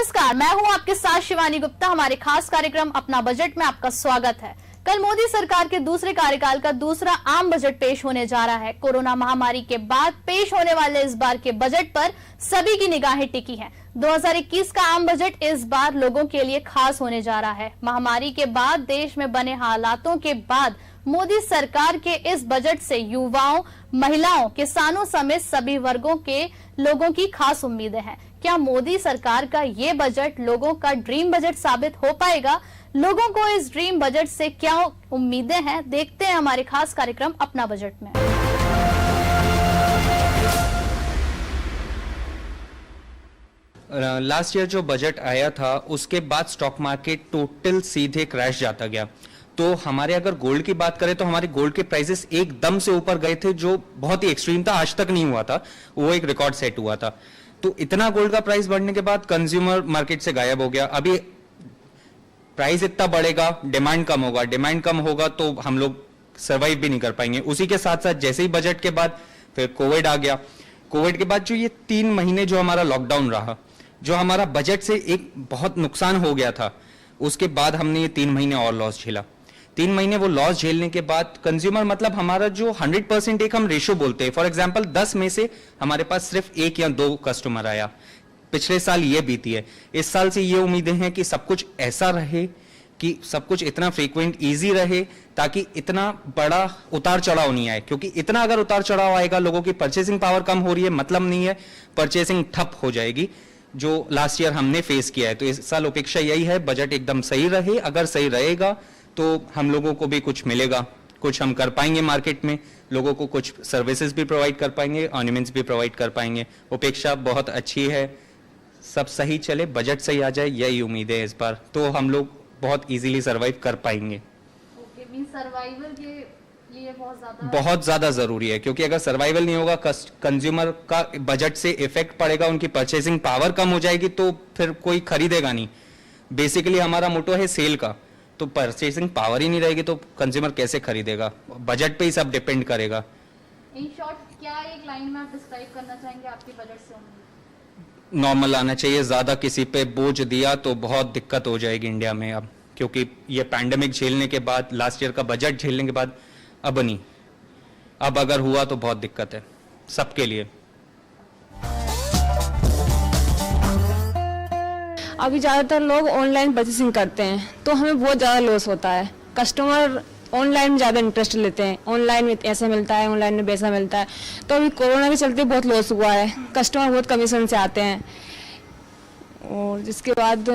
नमस्कार, मैं हूं आपके साथ शिवानी गुप्ता। हमारे खास कार्यक्रम अपना बजट में आपका स्वागत है। कल मोदी सरकार के दूसरे कार्यकाल का दूसरा आम बजट पेश होने जा रहा है। कोरोना महामारी के बाद पेश होने वाले इस बार के बजट पर सभी की निगाहें टिकी हैं। 2021 का आम बजट इस बार लोगों के लिए खास होने जा रहा है। महामारी के बाद देश में बने हालातों के बाद मोदी सरकार के इस बजट से युवाओं, महिलाओं, किसानों समेत सभी वर्गों के लोगों की खास उम्मीदें हैं। क्या मोदी सरकार का ये बजट लोगों का ड्रीम बजट साबित हो पाएगा? लोगों को इस ड्रीम बजट से क्या उम्मीदें हैं, देखते हैं हमारे खास कार्यक्रम अपना बजट में। लास्ट ईयर जो बजट आया था उसके बाद स्टॉक मार्केट टोटल सीधे क्रैश जाता गया। तो हमारे अगर गोल्ड की बात करें तो हमारे गोल्ड के प्राइसेस एकदम से ऊपर गए थे, जो बहुत ही एक्सट्रीम था, आज तक नहीं हुआ था। वो एक रिकॉर्ड सेट हुआ था। तो इतना गोल्ड का प्राइस बढ़ने के बाद कंज्यूमर मार्केट से गायब हो गया। अभी प्राइस इतना बढ़ेगा, डिमांड कम होगा, डिमांड कम होगा तो हम लोग सर्वाइव भी नहीं कर पाएंगे। उसी के साथ साथ जैसे ही बजट के बाद फिर कोविड आ गया। कोविड के बाद जो ये 3 महीने जो हमारा लॉकडाउन रहा, जो हमारा बजट से एक बहुत नुकसान हो गया था, उसके बाद हमने ये 3 महीने और लॉस झेला। 3 महीने वो लॉस झेलने के बाद कंज्यूमर मतलब हमारा जो 100% एक हम रेशो बोलते हैं, फॉर एग्जांपल 10 में से हमारे पास सिर्फ 1 या 2 कस्टमर आया। पिछले साल ये बीती है। इस साल से ये उम्मीदें हैं कि सब कुछ ऐसा रहे, कि सब कुछ इतना फ्रीक्वेंट इजी रहे, ताकि इतना बड़ा उतार चढ़ाव नहीं आए। क्योंकि इतना अगर उतार चढ़ाव आएगा, लोगों की परचेसिंग पावर कम हो रही है, मतलब नहीं है, परचेसिंग ठप हो जाएगी, जो लास्ट ईयर हमने फेस किया है। तो इस साल अपेक्षा यही है, बजट एकदम सही रहे। अगर सही रहेगा तो हम लोगों को भी कुछ मिलेगा, कुछ हम कर पाएंगे मार्केट में, लोगों को कुछ सर्विसेज भी प्रोवाइड कर पाएंगे, ऑर्नामेंट्स भी प्रोवाइड कर पाएंगे। अपेक्षा बहुत अच्छी है, सब सही चले, बजट सही आ जाए, यही उम्मीद है इस बार। तो हम लोग बहुत इजीली सर्वाइव कर पाएंगे। सर्वाइवल के लिए बहुत ज्यादा जरूरी है, क्योंकि अगर सर्वाइवल नहीं होगा, कंज्यूमर का बजट से इफेक्ट पड़ेगा, उनकी परचेसिंग पावर कम हो जाएगी, तो फिर कोई खरीदेगा नहीं। बेसिकली हमारा मोटो है सेल का, तो परचेसिंग पावर ही नहीं रहेगी तो कंज्यूमर कैसे खरीदेगा? बजट पे ही सब डिपेंड करेगा। इन शॉर्ट, क्या एक लाइन में आप डिस्क्राइब करना चाहेंगे आपके बजट से? नॉर्मल आना चाहिए। ज्यादा किसी पे बोझ दिया तो बहुत दिक्कत हो जाएगी इंडिया में अब, क्योंकि ये पैंडेमिक झेलने के बाद, लास्ट ईयर का बजट झेलने के बाद अब नहीं, अब अगर हुआ तो बहुत दिक्कत है सबके लिए। अभी ज़्यादातर लोग ऑनलाइन परचेसिंग करते हैं, तो हमें बहुत ज़्यादा लॉस होता है। कस्टमर ऑनलाइन में ज़्यादा इंटरेस्ट लेते हैं, ऑनलाइन में ऐसा मिलता है, ऑनलाइन में वैसा मिलता है। तो अभी कोरोना के चलते बहुत लॉस हुआ है, कस्टमर बहुत कमीशन से आते हैं। और जिसके बाद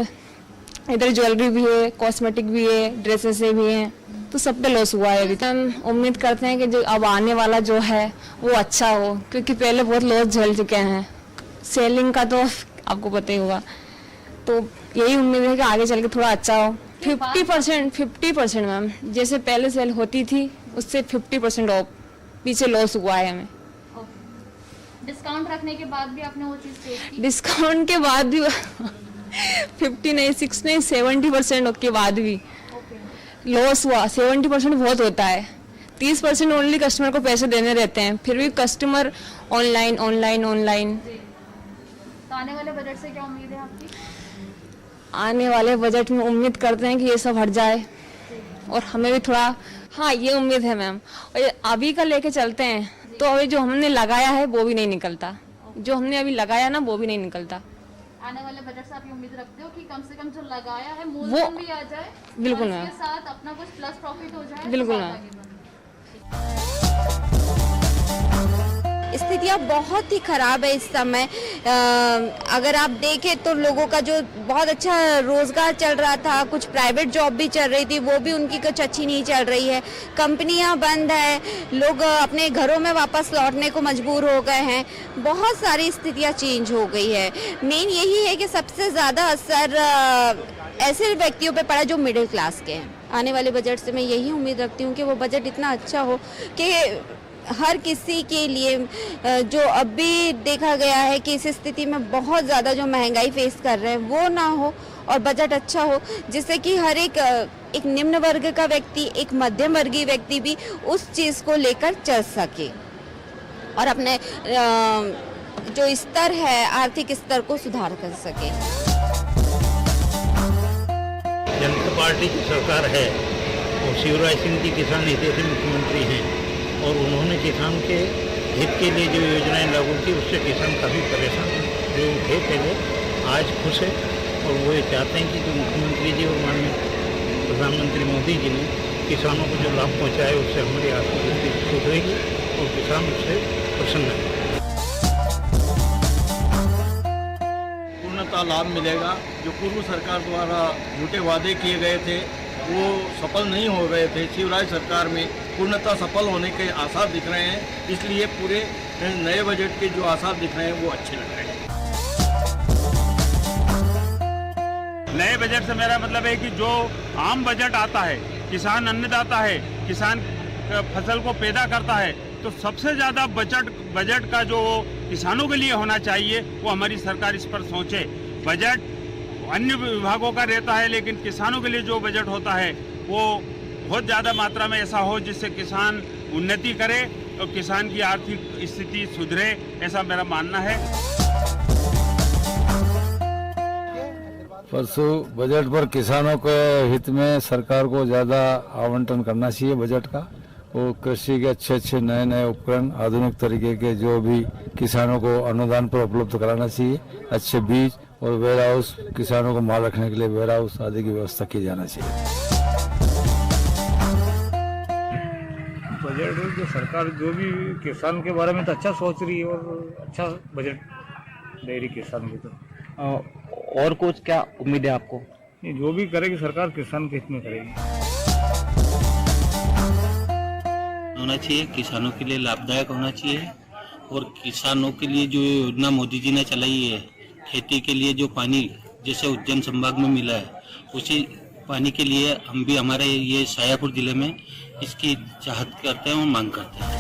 इधर ज्वेलरी भी है, कॉस्मेटिक भी है, ड्रेसेस भी हैं, तो सब पे लॉस हुआ है। अभी हम उम्मीद करते हैं कि जो अब आने वाला जो है वो अच्छा हो, क्योंकि पहले बहुत लॉस झेल चुके हैं। सेलिंग का तो आपको पता ही होगा, तो यही उम्मीद है कि आगे चल के थोड़ा अच्छा हो। 50% मैम, जैसे पहले सेल होती थी उससे 50% ऑफ, पीछे लॉस हुआ है हमें। डिस्काउंट रखने के बाद भी आपने वो चीज देखी? डिस्काउंट के बाद भी 50 नहीं, 6 नहीं, 70% के बाद भी लॉस हुआ। 70% बहुत होता है। 30% ओनली कस्टमर को पैसे देने रहते हैं, फिर भी कस्टमर ऑनलाइन ऑनलाइन ऑनलाइन। तो आने वाले बजट से क्या उम्मीद है आपकी? आने वाले बजट में उम्मीद करते हैं कि ये सब हट जाए और हमें भी थोड़ा, हाँ ये उम्मीद है मैम। और अभी का लेके चलते हैं तो अभी जो हमने लगाया है वो भी नहीं निकलता, जो हमने अभी लगाया ना वो भी नहीं निकलता। आने वाले बजट से आप ये उम्मीद रखते हो कि कम से कम जो लगाया है मूलधन भी आ जाए? बिल्कुल मैम, इसके साथ अपना कुछ प्लस प्रॉफिट हो जाए? बिल्कुल मैम। स्थितियाँ बहुत ही खराब है इस समय। अगर आप देखें तो लोगों का जो बहुत अच्छा रोजगार चल रहा था, कुछ प्राइवेट जॉब भी चल रही थी, वो भी उनकी कुछ अच्छी नहीं चल रही है। कंपनियां बंद है, लोग अपने घरों में वापस लौटने को मजबूर हो गए हैं। बहुत सारी स्थितियाँ चेंज हो गई है। मेन यही है कि सबसे ज़्यादा असर ऐसे व्यक्तियों पे पड़ा जो मिडिल क्लास के हैं। आने वाले बजट से मैं यही उम्मीद रखती हूँ कि वो बजट इतना अच्छा हो कि हर किसी के लिए, जो अभी देखा गया है कि इस स्थिति में बहुत ज़्यादा जो महंगाई फेस कर रहे हैं वो ना हो, और बजट अच्छा हो जिससे कि हर एक निम्न वर्ग का व्यक्ति, एक मध्यम वर्गीय व्यक्ति भी उस चीज़ को लेकर चल सके और अपने जो स्तर है, आर्थिक स्तर को सुधार कर सके। पार्टी की सरकार है और शिवराज सिंह जी किसान हितैषी मुख्यमंत्री हैं और उन्होंने किसान के हित के लिए जो योजनाएं लागू की उससे किसान काफ़ी परेशान जो थे पहले, आज खुश है और वो ये चाहते हैं कि जो मुख्यमंत्री जी और माननीय प्रधानमंत्री मोदी जी ने किसानों को जो लाभ पहुंचाए उससे हमारी आर्थिक स्थिति सुधरेगी और किसान उससे प्रसन्न है। पूर्णतः लाभ मिलेगा। जो पूर्व सरकार द्वारा झूठे वादे किए गए थे वो सफल नहीं हो रहे थे, शिवराज सरकार में पूर्णतः सफल होने के आसार दिख रहे हैं, इसलिए पूरे नए बजट के जो आसार दिख रहे हैं वो अच्छे लग रहे हैं। नए बजट से मेरा मतलब है कि जो आम बजट आता है, किसान अन्नदाता है, किसान फसल को पैदा करता है, तो सबसे ज़्यादा बजट का जो किसानों के लिए होना चाहिए वो हमारी सरकार इस पर सोचे। बजट अन्य विभागों का रहता है लेकिन किसानों के लिए जो बजट होता है वो बहुत ज़्यादा मात्रा में ऐसा हो जिससे किसान उन्नति करे और किसान की आर्थिक स्थिति सुधरे, ऐसा मेरा मानना है। परसों बजट पर किसानों के हित में सरकार को ज़्यादा आवंटन करना चाहिए बजट का। वो कृषि के अच्छे नए उपकरण, आधुनिक तरीके के जो भी किसानों को अनुदान पर उपलब्ध कराना चाहिए। अच्छे बीज और वेयर हाउस, किसानों को माल रखने के लिए वेयर हाउस आदि की व्यवस्था की जाना चाहिए। बजट जो सरकार जो भी किसान के बारे में तो अच्छा सोच रही है और अच्छा बजट दे रही किसान को। तो और कुछ क्या उम्मीद है आपको? जो भी करेगी सरकार किसान के हित में करेगी। होना चाहिए, किसानों के लिए लाभदायक होना चाहिए और किसानों के लिए जो योजना मोदी जी ने चलाई है, खेती के लिए जो पानी जैसे उज्जैन संभाग में मिला है, उसी पानी के लिए हम भी हमारे ये शाजापुर जिले में इसकी चाहत करते हैं और मांग करते हैं।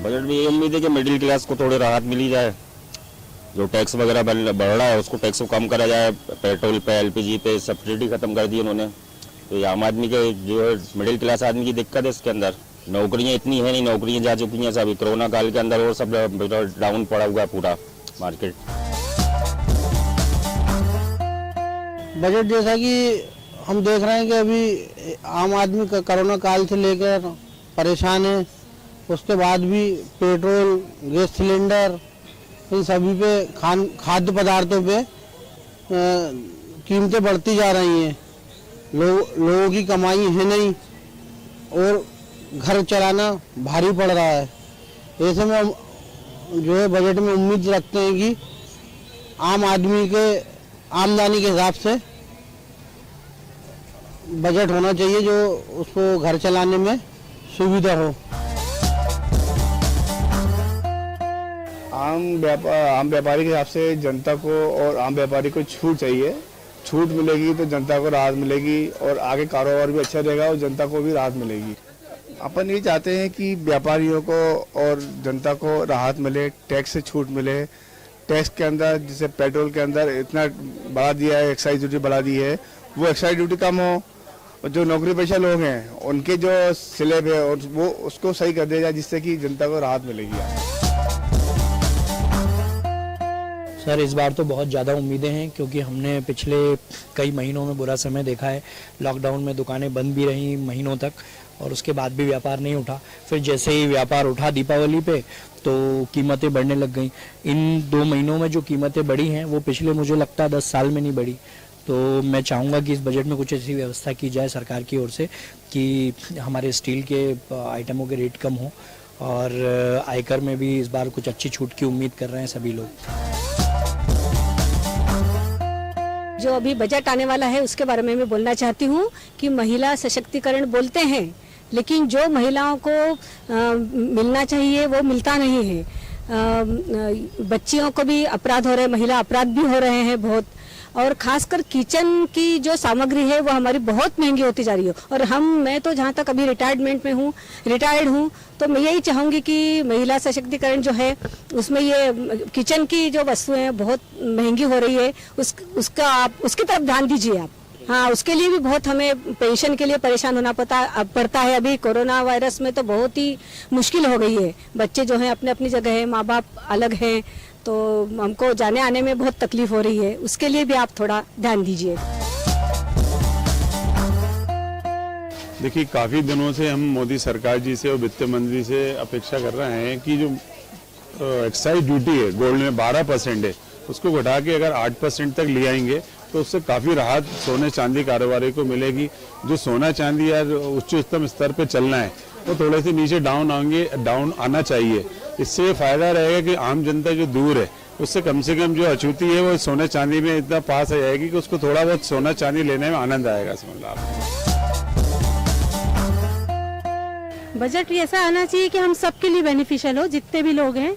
बजट में ये उम्मीद है कि मिडिल क्लास को थोड़ी राहत मिली जाए। जो टैक्स वगैरह बढ़ रहा है उसको टैक्स को कम करा जाए। पेट्रोल पे, एलपीजी पे सब्सिडी खत्म कर दी उन्होंने। तो ये आम आदमी के जो है मिडिल क्लास आदमी की दिक्कत है इसके अंदर। नौकरियां इतनी है नहीं, नौकरियां जा चुकी हैं सभी कोरोना काल के अंदर और सब डाउन पड़ा हुआ है पूरा मार्केट। बजट जैसा कि हम देख रहे हैं कि अभी आम आदमी कोरोना काल से लेकर परेशान है, उसके बाद भी पेट्रोल, गैस सिलेंडर, इन सभी पे खाद्य पदार्थों पे कीमतें बढ़ती जा रही हैं। लोगों की कमाई है नहीं और घर चलाना भारी पड़ रहा है। ऐसे में हम जो है बजट में उम्मीद रखते हैं कि आम आदमी के आमदनी के हिसाब से बजट होना चाहिए जो उसको घर चलाने में सुविधा हो। आम व्यापारी के हिसाब से जनता को और आम व्यापारी को छूट चाहिए। छूट मिलेगी तो जनता को राहत मिलेगी और आगे कारोबार भी अच्छा रहेगा और जनता को भी राहत मिलेगी। अपन ये चाहते हैं कि व्यापारियों को और जनता को राहत मिले, टैक्स से छूट मिले। टैक्स के अंदर जैसे पेट्रोल के अंदर इतना बढ़ा दिया है, एक्साइज ड्यूटी बढ़ा दी है, वो एक्साइज ड्यूटी कम हो और जो नौकरी पेशा लोग हैं उनके जो स्लैब है और वो उसको सही कर दिया जाए जिससे कि जनता को राहत मिलेगी। सर इस बार तो बहुत ज़्यादा उम्मीदें हैं क्योंकि हमने पिछले कई महीनों में बुरा समय देखा है। लॉकडाउन में दुकानें बंद भी रहीं महीनों तक और उसके बाद भी व्यापार नहीं उठा। फिर जैसे ही व्यापार उठा दीपावली पे तो कीमतें बढ़ने लग गईं। इन 2 महीनों में जो कीमतें बढ़ी हैं वो पिछले मुझे लगता है 10 साल में नहीं बढ़ी। तो मैं चाहूँगा कि इस बजट में कुछ ऐसी व्यवस्था की जाए सरकार की ओर से कि हमारे स्टील के आइटमों के रेट कम हो और आयकर में भी इस बार कुछ अच्छी छूट की उम्मीद कर रहे हैं सभी लोग। जो अभी बजट आने वाला है उसके बारे में मैं बोलना चाहती हूँ कि महिला सशक्तिकरण बोलते हैं लेकिन जो महिलाओं को मिलना चाहिए वो मिलता नहीं है। बच्चियों को भी अपराध हो रहे हैं, महिला अपराध भी हो रहे हैं बहुत, और खासकर किचन की जो सामग्री है वो हमारी बहुत महंगी होती जा रही है। और मैं तो जहाँ तक अभी रिटायर्ड हूँ तो मैं यही चाहूँगी कि महिला सशक्तिकरण जो है उसमें ये किचन की जो वस्तुएं हैं बहुत महंगी हो रही है, उसकी तरफ ध्यान दीजिए आप। हाँ, उसके लिए भी बहुत हमें पेंशन के लिए परेशान होना पड़ता है। अभी कोरोना वायरस में तो बहुत ही मुश्किल हो गई है। बच्चे जो हैं अपनी अपनी जगह है, माँ बाप अलग हैं, तो हमको जाने आने में बहुत तकलीफ हो रही है, उसके लिए भी आप थोड़ा ध्यान दीजिए। देखिए, काफ़ी दिनों से हम मोदी सरकार जी से और वित्त मंत्री से अपेक्षा कर रहे हैं कि जो एक्साइज ड्यूटी है गोल्ड में 12% है, उसको घटा के अगर 8% तक ले आएंगे तो उससे काफ़ी राहत सोने चांदी कारोबारी को मिलेगी। जो सोना चांदी या उच्चतम स्तर पे चलना है वो थोड़े से नीचे डाउन आना चाहिए। इससे फायदा रहेगा कि आम जनता जो दूर है उससे कम से कम जो अछूती है वो सोने चांदी में इतना पास आ जाएगी कि उसको थोड़ा बहुत सोना चांदी लेने में आनंद आएगा। समझ लो बजट ऐसा आना चाहिए कि हम सबके लिए बेनिफिशियल हो, जितने भी लोग हैं।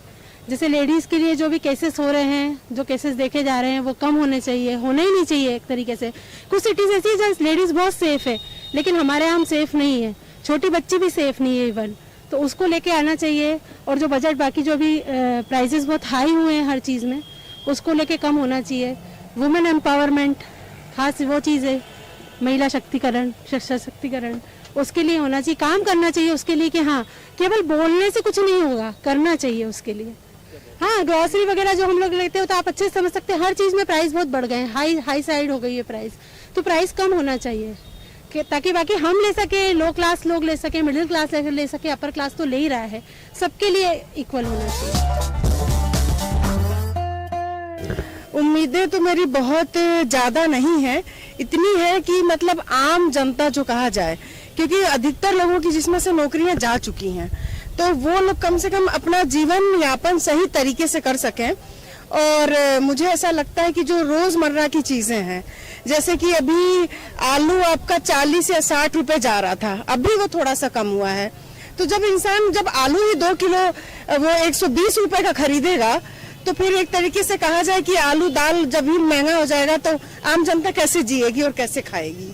जैसे लेडीज़ के लिए जो भी केसेस हो रहे हैं, जो केसेस देखे जा रहे हैं वो कम होने चाहिए, होना ही नहीं चाहिए एक तरीके से। कुछ सिटीज ऐसी है जहाँ लेडीज़ बहुत सेफ है, लेकिन हमारे यहाँ सेफ नहीं है, छोटी बच्ची भी सेफ नहीं है इवन, तो उसको लेके आना चाहिए। और जो बजट बाकी जो भी प्राइसेस बहुत हाई हुए हैं हर चीज़ में, उसको लेके कम होना चाहिए। वुमेन एम्पावरमेंट खास वो चीज़ है, महिला शक्तिकरण, सशक्तिकरण, उसके लिए होना चाहिए, काम करना चाहिए उसके लिए कि हाँ केवल बोलने से कुछ नहीं होगा, करना चाहिए उसके लिए। हाँ, ग्रोसरी वगैरह जो हम लोग लेते हो तो आप अच्छे से समझ सकते हैं, हर चीज़ में प्राइस बहुत बढ़ गए हैं, हाई साइड हो गई है प्राइस, तो प्राइस कम होना चाहिए कि ताकि बाकी हम ले सके, लो क्लास लोग ले सके, मिडिल क्लास ले सके, अपर क्लास तो ले ही रहा है, सबके लिए इक्वल होना चाहिए। उम्मीदें तो मेरी बहुत ज़्यादा नहीं है, इतनी है कि मतलब आम जनता जो कहा जाए, क्योंकि अधिकतर लोगों की जिसमें से नौकरियां जा चुकी हैं, तो वो लोग कम से कम अपना जीवन यापन सही तरीके से कर सकें। और मुझे ऐसा लगता है कि जो रोज़मर्रा की चीज़ें हैं, जैसे कि अभी आलू आपका 40 या 60 रुपए जा रहा था, अभी वो थोड़ा सा कम हुआ है, तो जब आलू ही 2 किलो वो 120 रुपए का खरीदेगा, तो फिर एक तरीके से कहा जाए कि आलू दाल जब ही महंगा हो जाएगा तो आम जनता कैसे जिएगी और कैसे खाएगी।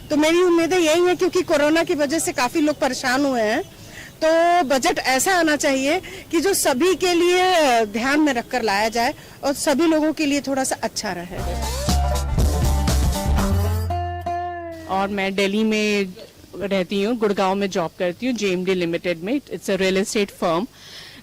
तो मेरी उम्मीदें यही है, क्योंकि कोरोना की वजह से काफ़ी लोग परेशान हुए हैं, तो बजट ऐसा आना चाहिए कि जो सभी के लिए ध्यान में रखकर लाया जाए और सभी लोगों के लिए थोड़ा सा अच्छा रहे। और मैं दिल्ली में रहती हूँ, गुड़गांव में जॉब करती हूँ, JMD लिमिटेड में, it's a real estate firm.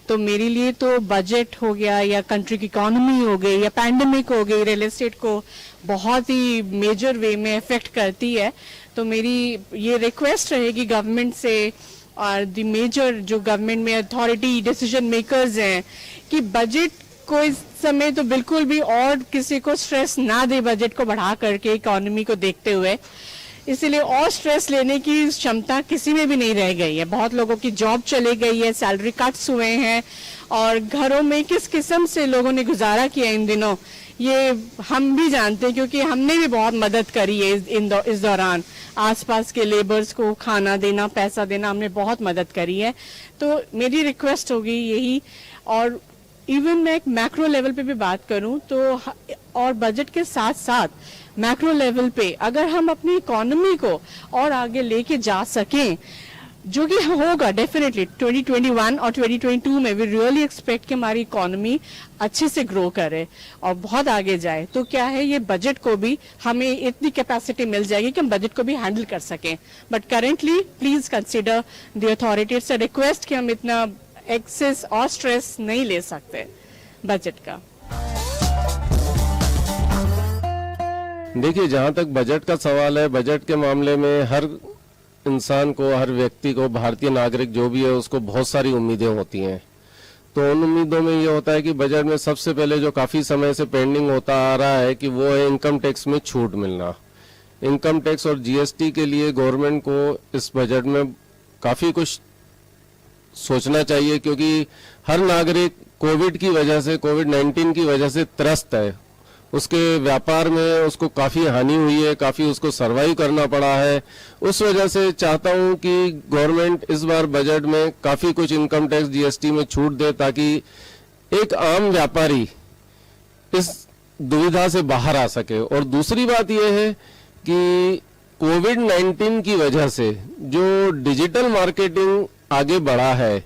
तो मेरे लिए तो बजट हो गया या कंट्री की इकोनॉमी हो गई या पैंडेमिक हो गई, रियल एस्टेट को बहुत ही मेजर वे में इफेक्ट करती है। तो मेरी ये रिक्वेस्ट रहेगी गवर्नमेंट से और द मेजर जो गवर्नमेंट में अथॉरिटी डिसीजन मेकर्स हैं कि बजट को इस समय तो बिल्कुल भी और किसी को स्ट्रेस ना दे बजट को बढ़ा करके इकोनॉमी को देखते हुए। इसीलिए और स्ट्रेस लेने की क्षमता किसी में भी नहीं रह गई है। बहुत लोगों की जॉब चली गई है, सैलरी कट्स हुए हैं और घरों में किस किस्म से लोगों ने गुजारा किया इन दिनों, ये हम भी जानते हैं क्योंकि हमने भी बहुत मदद करी है इस दौरान। आसपास के लेबर्स को खाना देना, पैसा देना, हमने बहुत मदद करी है। तो मेरी रिक्वेस्ट होगी यही। और इवन मैं एक मैक्रो लेवल पे भी बात करूं तो और बजट के साथ साथ मैक्रो लेवल पे अगर हम अपनी इकोनॉमी को और आगे लेके जा सकें, जो कि होगा डेफिनेटली 2021 और 2022 में वी रियली एक्सपेक्ट कि हमारी इकोनॉमी अच्छे से ग्रो करे और बहुत आगे जाए, तो क्या है ये बजट को भी हमें इतनी कैपेसिटी मिल जाएगी कि हम बजट को भी हैंडल कर सकें। But currently please consider the authority, it's a request कि हम इतना एक्सेस और स्ट्रेस नहीं ले सकते बजट का। देखिए, जहाँ तक बजट का सवाल है, बजट के मामले में हर इंसान को, हर व्यक्ति को, भारतीय नागरिक जो भी है उसको बहुत सारी उम्मीदें होती हैं। तो उन उम्मीदों में ये होता है कि बजट में सबसे पहले जो काफ़ी समय से पेंडिंग होता आ रहा है कि वो है इनकम टैक्स में छूट मिलना। इनकम टैक्स और GST के लिए गवर्नमेंट को इस बजट में काफ़ी कुछ सोचना चाहिए, क्योंकि हर नागरिक कोविड-19 की वजह से त्रस्त है। उसके व्यापार में उसको काफ़ी हानि हुई है, काफ़ी उसको सर्वाइव करना पड़ा है। उस वजह से चाहता हूं कि गवर्नमेंट इस बार बजट में काफ़ी कुछ इनकम टैक्स GST में छूट दे, ताकि एक आम व्यापारी इस दुविधा से बाहर आ सके। और दूसरी बात यह है कि कोविड-19 की वजह से जो डिजिटल मार्केटिंग आगे बढ़ा है,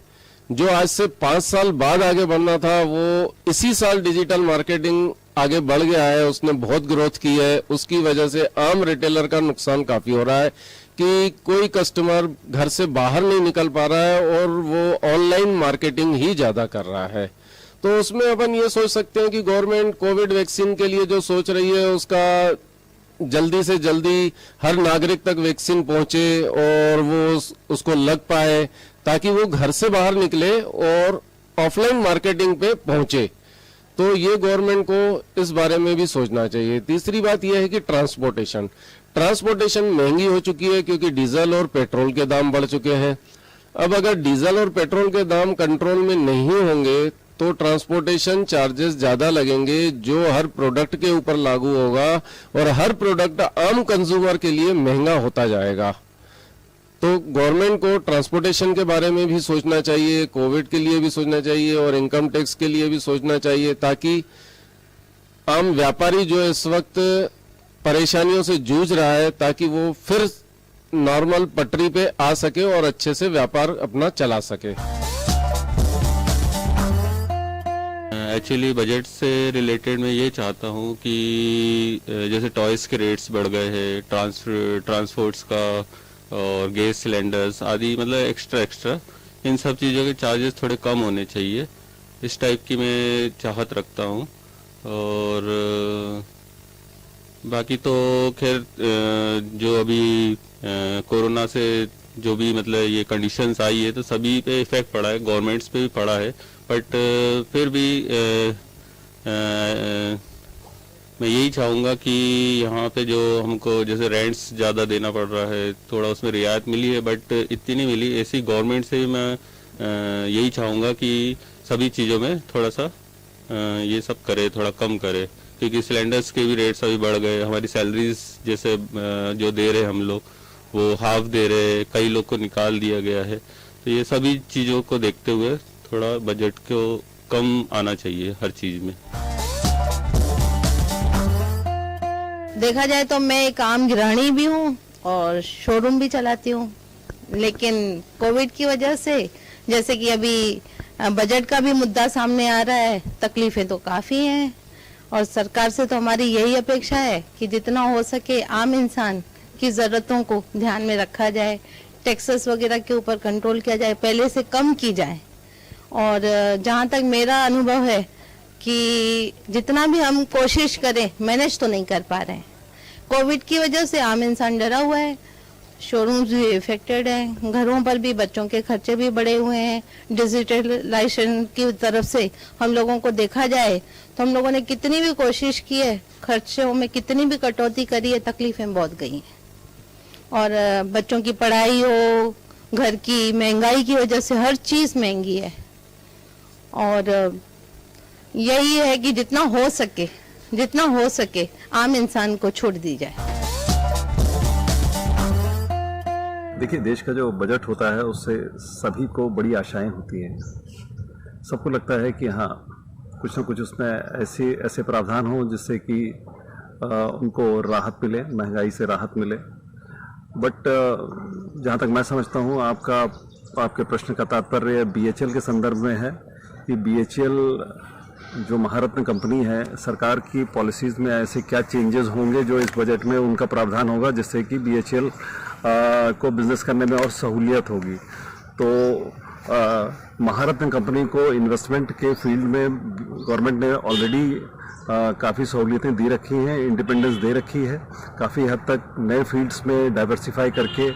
जो आज से 5 साल बाद आगे बढ़ना था, वो इसी साल डिजिटल मार्केटिंग आगे बढ़ गया है, उसने बहुत ग्रोथ की है। उसकी वजह से आम रिटेलर का नुकसान काफी हो रहा है कि कोई कस्टमर घर से बाहर नहीं निकल पा रहा है और वो ऑनलाइन मार्केटिंग ही ज्यादा कर रहा है। तो उसमें अपन ये सोच सकते हैं कि गवर्नमेंट कोविड वैक्सीन के लिए जो सोच रही है उसका जल्दी से जल्दी हर नागरिक तक वैक्सीन पहुंचे और वो उसको लग पाए, ताकि वो घर से बाहर निकले और ऑफलाइन मार्केटिंग पे पहुंचे। तो ये गवर्नमेंट को इस बारे में भी सोचना चाहिए। तीसरी बात यह है कि ट्रांसपोर्टेशन महंगी हो चुकी है, क्योंकि डीजल और पेट्रोल के दाम बढ़ चुके हैं। अब अगर डीजल और पेट्रोल के दाम कंट्रोल में नहीं होंगे तो ट्रांसपोर्टेशन चार्जेस ज्यादा लगेंगे, जो हर प्रोडक्ट के ऊपर लागू होगा और हर प्रोडक्ट आम कंज्यूमर के लिए महंगा होता जाएगा। तो गवर्नमेंट को ट्रांसपोर्टेशन के बारे में भी सोचना चाहिए, कोविड के लिए भी सोचना चाहिए और इनकम टैक्स के लिए भी सोचना चाहिए, ताकि आम व्यापारी जो इस वक्त परेशानियों से जूझ रहा है, ताकि वो फिर नॉर्मल पटरी पे आ सके और अच्छे से व्यापार अपना चला सके। एक्चुअली बजट से रिलेटेड मैं ये चाहता हूँ कि जैसे टॉयज के रेट्स बढ़ गए हैं, ट्रांसपोर्ट्स का और गैस सिलेंडर्स आदि, मतलब एक्स्ट्रा इन सब चीज़ों के चार्जेस थोड़े कम होने चाहिए, इस टाइप की मैं चाहत रखता हूँ। और बाकी तो खैर जो अभी कोरोना से जो भी मतलब ये कंडीशंस आई है तो सभी पे इफेक्ट पड़ा है, गवर्नमेंट्स पे भी पड़ा है, बट फिर भी मैं यही चाहूँगा कि यहाँ पे जो हमको जैसे रेंट्स ज़्यादा देना पड़ रहा है, थोड़ा उसमें रियायत मिली है बट इतनी नहीं मिली। ऐसी गवर्नमेंट से भी मैं यही चाहूँगा कि सभी चीज़ों में थोड़ा सा ये सब करे, थोड़ा कम करे, क्योंकि सिलेंडर्स के भी रेट्स अभी बढ़ गए। हमारी सैलरीज जैसे जो दे रहे हम लोग वो हाफ दे रहे, कई लोग को निकाल दिया गया है। तो ये सभी चीज़ों को देखते हुए थोड़ा बजट को कम आना चाहिए हर चीज़ में। देखा जाए तो मैं एक आम गृहिणी भी हूँ और शोरूम भी चलाती हूँ, लेकिन कोविड की वजह से जैसे कि अभी बजट का भी मुद्दा सामने आ रहा है, तकलीफें तो काफ़ी हैं और सरकार से तो हमारी यही अपेक्षा है कि जितना हो सके आम इंसान की ज़रूरतों को ध्यान में रखा जाए, टैक्सेस वगैरह के ऊपर कंट्रोल किया जाए, पहले से कम की जाए। और जहाँ तक मेरा अनुभव है कि जितना भी हम कोशिश करें मैनेज तो नहीं कर पा रहे हैं। कोविड की वजह से आम इंसान डरा हुआ है, शोरूम्स भी इफेक्टेड हैं, घरों पर भी बच्चों के खर्चे भी बढ़े हुए हैं। डिजिटलाइजेशन की तरफ से हम लोगों को देखा जाए तो हम लोगों ने कितनी भी कोशिश की है, खर्चों में कितनी भी कटौती करी है, तकलीफें बहुत गई हैं। और बच्चों की पढ़ाई हो, घर की महंगाई की वजह से हर चीज़ महंगी है। और यही है कि जितना हो सके आम इंसान को छूट दी जाए। देखिए, देश का जो बजट होता है उससे सभी को बड़ी आशाएं होती हैं। सबको लगता है कि हाँ, कुछ न कुछ उसमें ऐसे प्रावधान हो जिससे कि उनको राहत मिले, महंगाई से राहत मिले। बट जहाँ तक मैं समझता हूँ आपके प्रश्न का तात्पर्य BHEL के संदर्भ में है कि BHEL जो महारत्न कंपनी है, सरकार की पॉलिसीज़ में ऐसे क्या चेंजेस होंगे जो इस बजट में उनका प्रावधान होगा जिससे कि BHEL को बिजनेस करने में और सहूलियत होगी। तो महारत्न कंपनी को इन्वेस्टमेंट के फील्ड में गवर्नमेंट ने ऑलरेडी काफ़ी सहूलियतें दी रखी हैं, इंडिपेंडेंस दे रखी है। काफ़ी हद तक नए फील्ड्स में डाइवर्सिफाई करके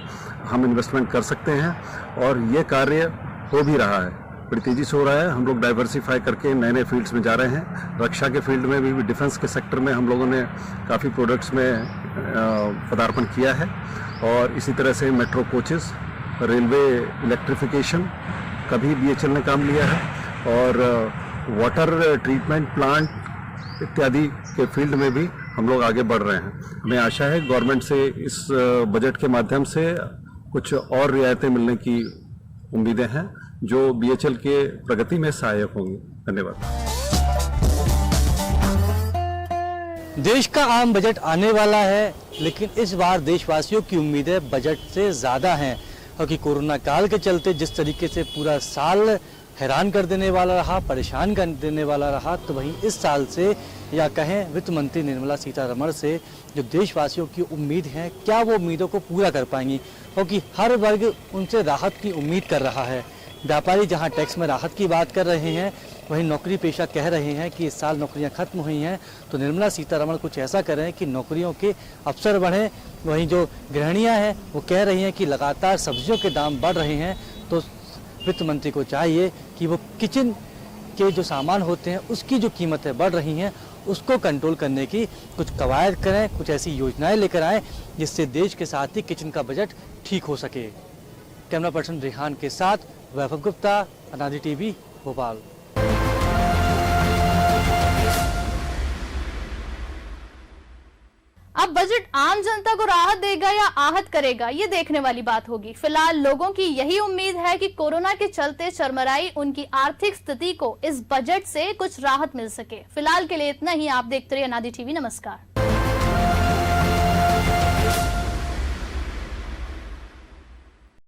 हम इन्वेस्टमेंट कर सकते हैं और ये कार्य हो भी रहा है, बड़ी तेज़ी से हो रहा है। हम लोग डाइवर्सिफाई करके नए फील्ड्स में जा रहे हैं। रक्षा के फील्ड में भी, डिफेंस के सेक्टर में हम लोगों ने काफ़ी प्रोडक्ट्स में पदार्पण किया है। और इसी तरह से मेट्रो कोचेस, रेलवे इलेक्ट्रिफिकेशन का भी BHEL ने काम लिया है और वाटर ट्रीटमेंट प्लांट इत्यादि के फील्ड में भी हम लोग आगे बढ़ रहे हैं। हमें आशा है गवर्नमेंट से इस बजट के माध्यम से कुछ और रियायतें मिलने की उम्मीदें हैं जो BHEL के प्रगति में सहायक होंगी। धन्यवाद। देश का आम बजट आने वाला है, लेकिन इस बार देशवासियों की उम्मीदें बजट से ज़्यादा हैं, क्योंकि कोरोना काल के चलते जिस तरीके से पूरा साल हैरान कर देने वाला रहा, परेशान कर देने वाला रहा, तो वहीं इस साल से या कहें वित्त मंत्री निर्मला सीतारमण से जो देशवासियों की उम्मीद है, क्या वो उम्मीदों को पूरा कर पाएंगी, क्योंकि हर वर्ग उनसे राहत की उम्मीद कर रहा है। व्यापारी जहां टैक्स में राहत की बात कर रहे हैं, वहीं नौकरी पेशा कह रहे हैं कि इस साल नौकरियां खत्म हुई हैं, तो निर्मला सीतारमण कुछ ऐसा करें कि नौकरियों के अवसर बढ़ें। वहीं जो गृहिणियां हैं वो कह रही हैं कि लगातार सब्जियों के दाम बढ़ रहे हैं, तो वित्त मंत्री को चाहिए कि वो किचन के जो सामान होते हैं उसकी जो कीमतें बढ़ रही हैं उसको कंट्रोल करने की कुछ कवायद करें, कुछ ऐसी योजनाएं लेकर आएँ जिससे देश के साथ ही किचन का बजट ठीक हो सके। कैमरा पर्सन रेहान के साथ वैभव गुप्ता, अनादि टीवी, भोपाल। अब बजट आम जनता को राहत देगा या आहत करेगा, ये देखने वाली बात होगी। फिलहाल लोगों की यही उम्मीद है कि कोरोना के चलते चरमराई उनकी आर्थिक स्थिति को इस बजट से कुछ राहत मिल सके। फिलहाल के लिए इतना ही। आप देखते रहिए अनादि टीवी। नमस्कार।